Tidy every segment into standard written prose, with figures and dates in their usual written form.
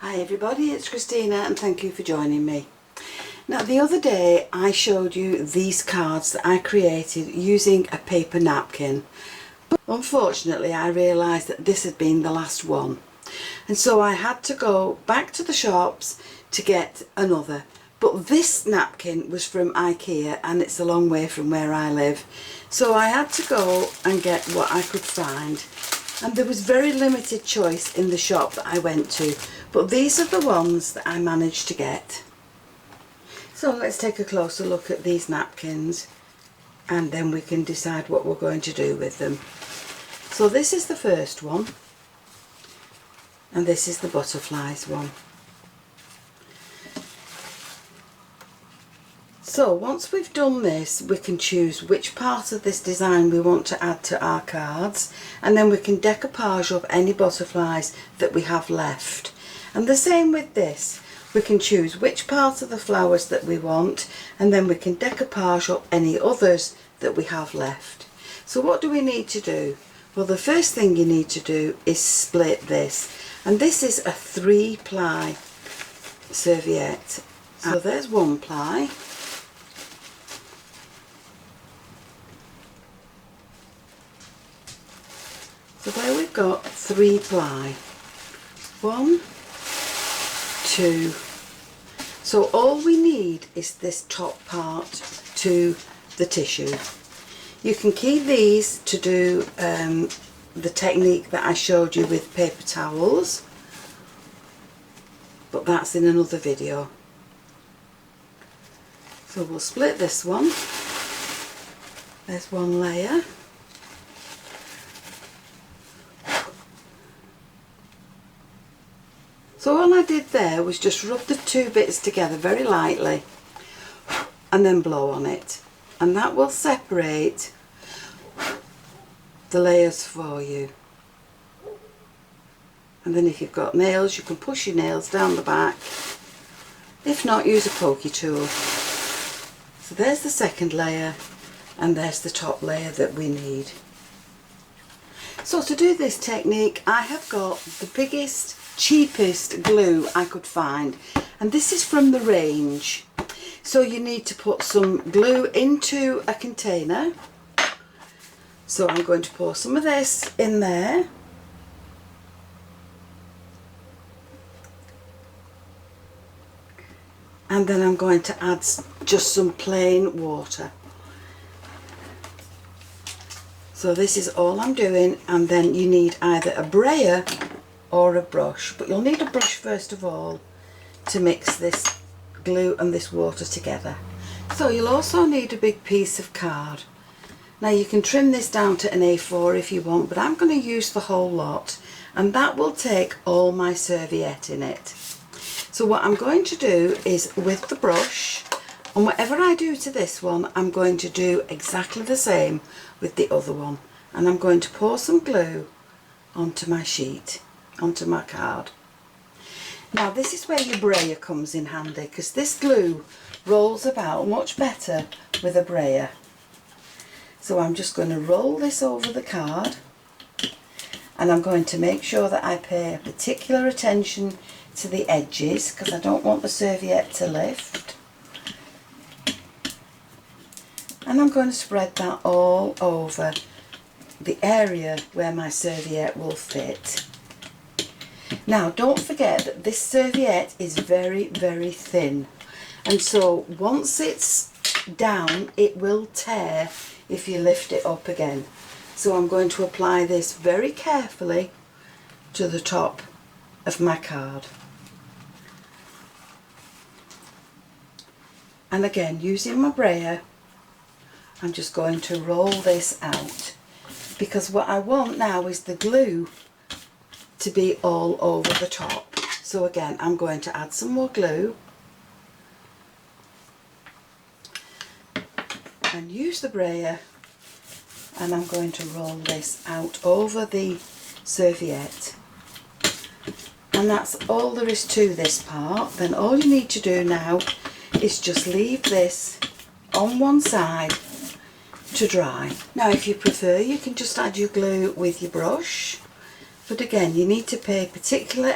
Hi everybody, it's Christina and thank you for joining me. Now the other day I showed you these cards that I created using a paper napkin. But unfortunately I realised that this had been the last one. And so I had to go back to the shops to get another. But this napkin was from IKEA and it's a long way from where I live. So I had to go and get what I could find. And there was very limited choice in the shop that I went to. But these are the ones that I managed to get. So let's take a closer look at these napkins and then we can decide what we're going to do with them. So this is the first one and this is the butterflies one. So once we've done this, we can choose which part of this design we want to add to our cards, and then we can decoupage up any butterflies that we have left. And the same with this, we can choose which part of the flowers that we want, and then we can decoupage up any others that we have left. So what do we need to do? Well, the first thing you need to do is split this, and this is a 3-ply serviette. So there's 1 ply. So there we've got 3 ply. 1, 2. So all we need is this top part to the tissue. You can keep these to do the technique that I showed you with paper towels, but that's in another video. So we'll split this one. There's 1 layer. So all I did there was just rub the 2 bits together very lightly and then blow on it, and that will separate the layers for you. And then if you've got nails, you can push your nails down the back. If not, use a pokey tool. So there's the second layer and there's the top layer that we need. So to do this technique, I have got the biggest, cheapest glue I could find, and this is from the range. So you need to put some glue into a container. So I'm going to pour some of this in there. And then I'm going to add just some plain water. So this is all I'm doing, and then you need either a brayer or a brush, but you'll need a brush first of all to mix this glue and this water together. So you'll also need a big piece of card. Now you can trim this down to an A4 if you want, but I'm going to use the whole lot, and that will take all my serviette in it. So what I'm going to do is, with the brush, and whatever I do to this one, I'm going to do exactly the same with the other one. And I'm going to pour some glue onto my sheet, onto my card. Now this is where your brayer comes in handy, because this glue rolls about much better with a brayer. So I'm just going to roll this over the card, and I'm going to make sure that I pay particular attention to the edges, because I don't want the serviette to lift. And I'm going to spread that all over the area where my serviette will fit. Now don't forget that this serviette is very, very thin, and so once it's down it will tear if you lift it up again. So I'm going to apply this very carefully to the top of my card. And again, using my brayer, I'm just going to roll this out, because what I want now is the glue to be all over the top. So again, I'm going to add some more glue and use the brayer, and I'm going to roll this out over the serviette. And that's all there is to this part. Then all you need to do now is just leave this on one side to dry. Now if you prefer, you can just add your glue with your brush, but again you need to pay particular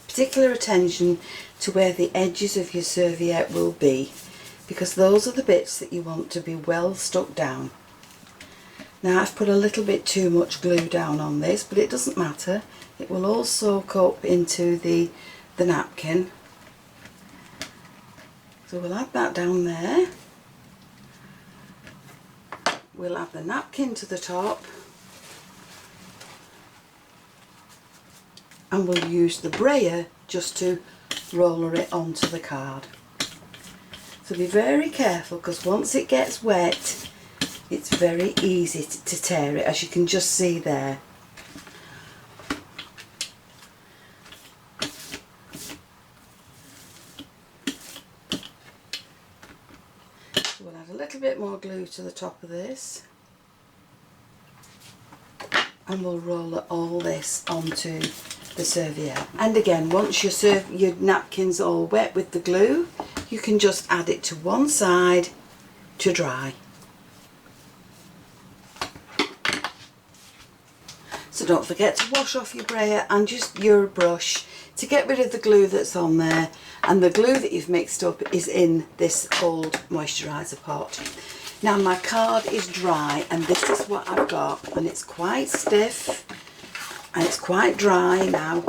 particular attention to where the edges of your serviette will be, because those are the bits that you want to be well stuck down. Now I've put a little bit too much glue down on this, but it doesn't matter. It will all soak up into the napkin. So we'll add that down there. We'll add the napkin to the top, and we'll use the brayer just to roller it onto the card. So be very careful, because once it gets wet it's very easy to tear it, as you can just see there. So we'll add a little bit more glue to the top of this, and we'll roll all this onto the serviette. And again, once your napkin's all wet with the glue, you can just add it to one side to dry. So don't forget to wash off your brayer and your brush to get rid of the glue that's on there, and the glue that you've mixed up is in this old moisturiser pot. Now my card is dry, and this is what I've got, and it's quite stiff and it's quite dry now.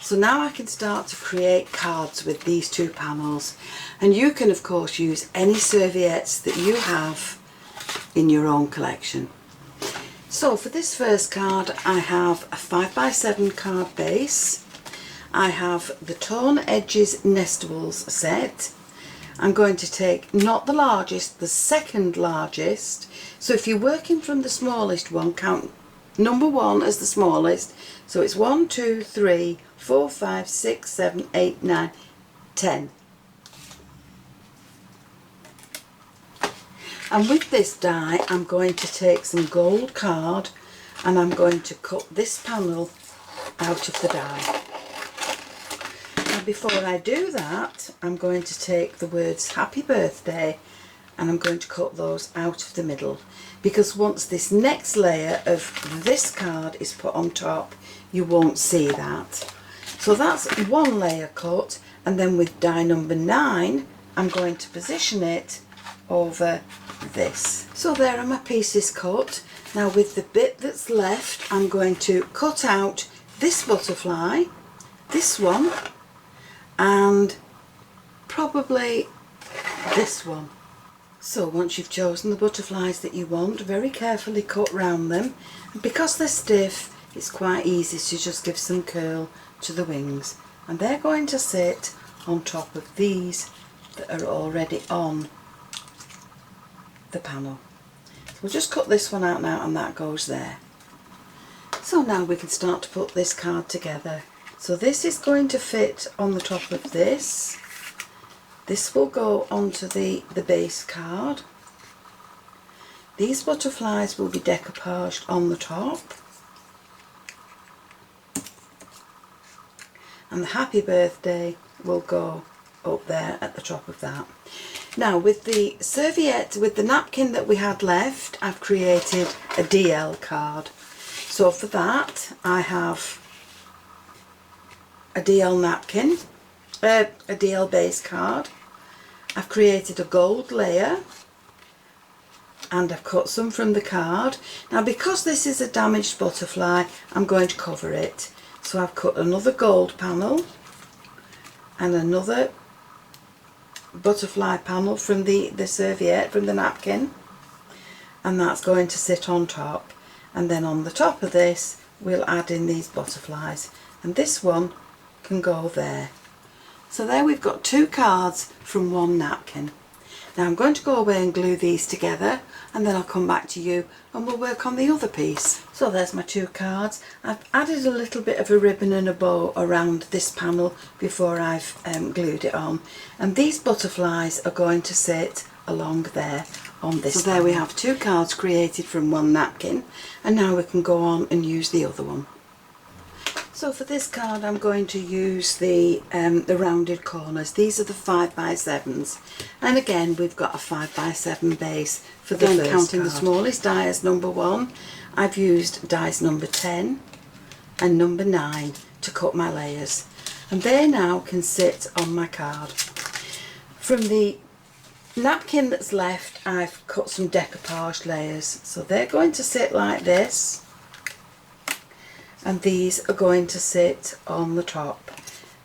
So now I can start to create cards with these two panels, and you can of course use any serviettes that you have in your own collection. So for this first card I have a 5x7 card base. I have the Torn Edges Nestables set. I'm going to take not the largest, the second largest. So if you're working from the smallest one, count number 1 as the smallest. So it's 1, 2, 3, 4, 5, 6, 7, 8, 9, 10. And with this die I'm going to take some gold card, and I'm going to cut this panel out of the die. Now before I do that, I'm going to take the words Happy Birthday, and I'm going to cut those out of the middle, because once this next layer of this card is put on top, you won't see that. So that's one layer cut, and then with die number 9 I'm going to position it over this. So there are my pieces cut. Now with the bit that's left, I'm going to cut out this butterfly, this one, and probably this one. So once you've chosen the butterflies that you want, very carefully cut round them. And because they're stiff, it's quite easy to just give some curl to the wings, and they're going to sit on top of these that are already on the panel. So we'll just cut this one out now, and that goes there. So now we can start to put this card together. So this is going to fit on the top of this. This will go onto the base card. These butterflies will be decoupaged on the top, and the Happy Birthday will go up there at the top of that. Now with the serviette, with the napkin that we had left, I've created a DL card. So for that I have a DL napkin, a DL base card. I've created a gold layer, and I've cut some from the card. Now because this is a damaged butterfly, I'm going to cover it. So I've cut another gold panel and another butterfly panel from the serviette, from the napkin, and that's going to sit on top. And then on the top of this we'll add in these butterflies, and this one can go there. So there we've got two cards from one napkin. Now I'm going to go away and glue these together, and then I'll come back to you and we'll work on the other piece. So there's my two cards. I've added a little bit of a ribbon and a bow around this panel before I've glued it on, and these butterflies are going to sit along there on this. So there we have two cards created from one napkin, and now we can go on and use the other one. So for this card I'm going to use the rounded corners. These are the 5x7s, and again we've got a 5x7 base for the first counting card. The smallest die as number 1, I've used dies number 10 and number 9 to cut my layers. and they now can sit on my card. From the napkin that's left, I've cut some decoupage layers, so they're going to sit like this, and these are going to sit on the top,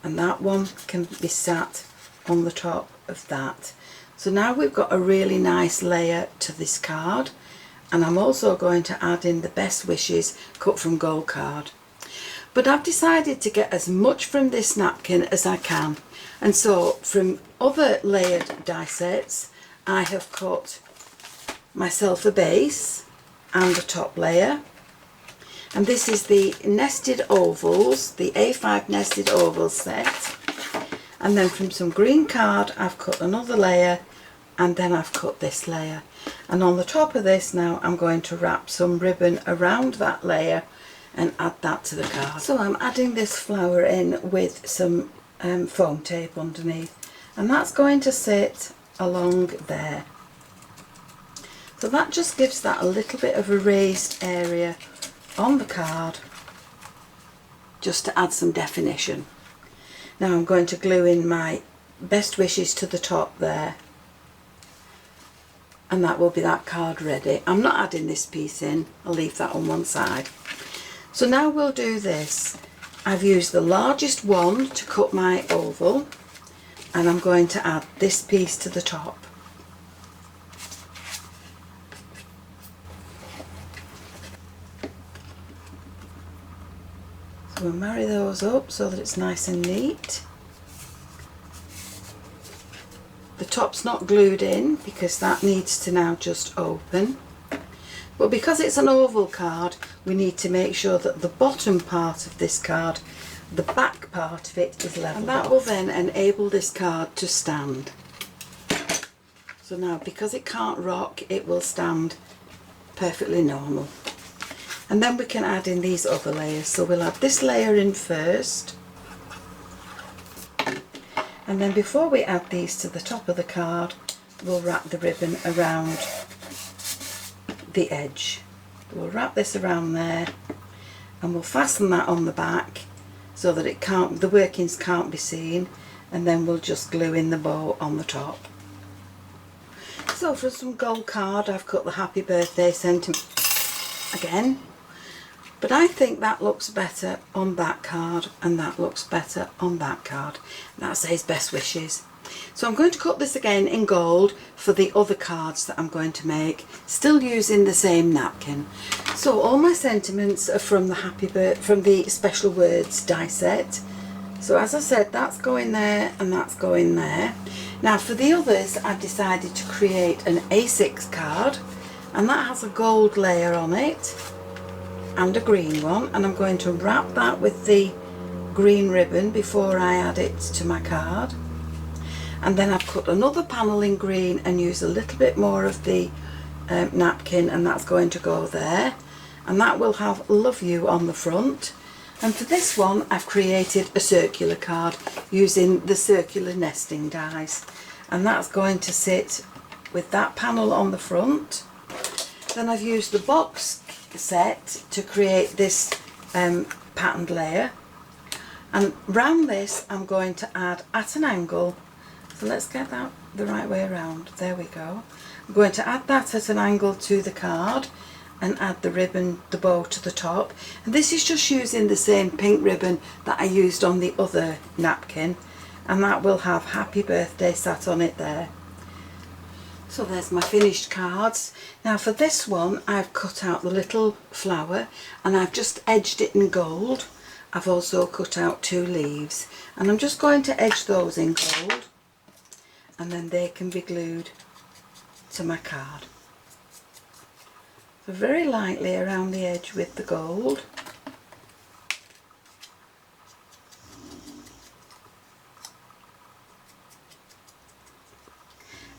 and that one can be sat on the top of that. So now we've got a really nice layer to this card, and I'm also going to add in the best wishes cut from gold card. But I've decided to get as much from this napkin as I can, and so from other layered die sets I have cut myself a base and a top layer, and this is the nested ovals, the A5 nested ovals set, and then from some green card I've cut another layer, and then I've cut this layer, and on the top of this now I'm going to wrap some ribbon around that layer and add that to the card. So I'm adding this flower in with some foam tape underneath, and that's going to sit along there. So that just gives that a little bit of a raised area on the card, just to add some definition. Now I'm going to glue in my best wishes to the top there, and that will be that card ready. I'm not adding this piece in, I'll leave that on one side. So now we'll do this. I've used the largest one to cut my oval, and I'm going to add this piece to the top. So we'll marry those up so that it's nice and neat. The top's not glued in because that needs to now just open. But because it's an oval card, we need to make sure that the bottom part of this card, the back part of it, is level. And that will then enable this card to stand. So now, because it can't rock, it will stand perfectly normal. And then we can add in these other layers. So we'll add this layer in first. And then before we add these to the top of the card, we'll wrap the ribbon around the edge. We'll wrap this around there, and we'll fasten that on the back so that the workings can't be seen, and then we'll just glue in the bow on the top. So for some gold card I've cut the happy birthday sentiment again, but I think that looks better on that card, and that looks better on that card. That says best wishes. So I'm going to cut this again in gold for the other cards that I'm going to make, still using the same napkin. So all my sentiments are from the Special Words die set. So as I said, that's going there and that's going there. Now for the others, I've decided to create an A6 card, and that has a gold layer on it and a green one, and I'm going to wrap that with the green ribbon before I add it to my card. And then I've cut another panel in green and use a little bit more of the napkin, and that's going to go there, and that will have love you on the front. And for this one I've created a circular card using the circular nesting dies, and that's going to sit with that panel on the front. Then I've used the box set to create this patterned layer, and round this I'm going to add at an angle. So let's get that the right way around. There we go. I'm going to add that at an angle to the card and add the ribbon, the bow to the top. And this is just using the same pink ribbon that I used on the other napkin, and that will have happy birthday sat on it there. So there's my finished cards. Now for this one I've cut out the little flower and I've just edged it in gold. I've also cut out 2 leaves, and I'm just going to edge those in gold, and then they can be glued to my card. So very lightly around the edge with the gold.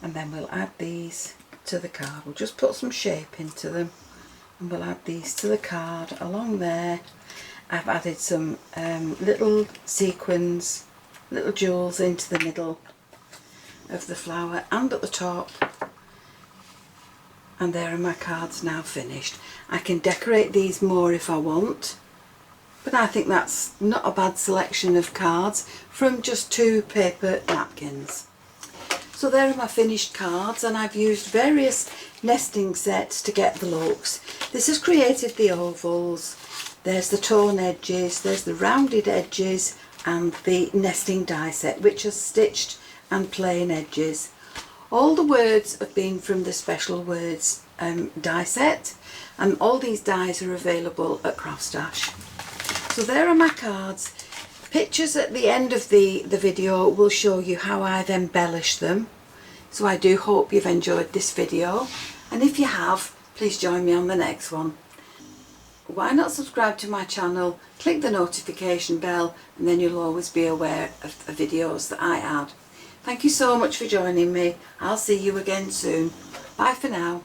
And then we'll add these to the card. We'll just put some shape into them, and we'll add these to the card along there. I've added some little sequins, little jewels into the middle of the flower and at the top, and there are my cards now finished. I can decorate these more if I want, But I think that's not a bad selection of cards from just 2 paper napkins. So there are my finished cards, and I've used various nesting sets to get the looks. This has created the ovals, there's the torn edges, there's the rounded edges, and the nesting die set, which has stitched and plain edges. All the words have been from the Special Words die set, and all these dies are available at CraftStash. So there are my cards. Pictures at the end of the video will show you how I've embellished them. So I do hope you've enjoyed this video, and if you have, please join me on the next one. Why not subscribe to my channel, click the notification bell, and then you'll always be aware of the videos that I add. Thank you so much for joining me. I'll see you again soon. Bye for now.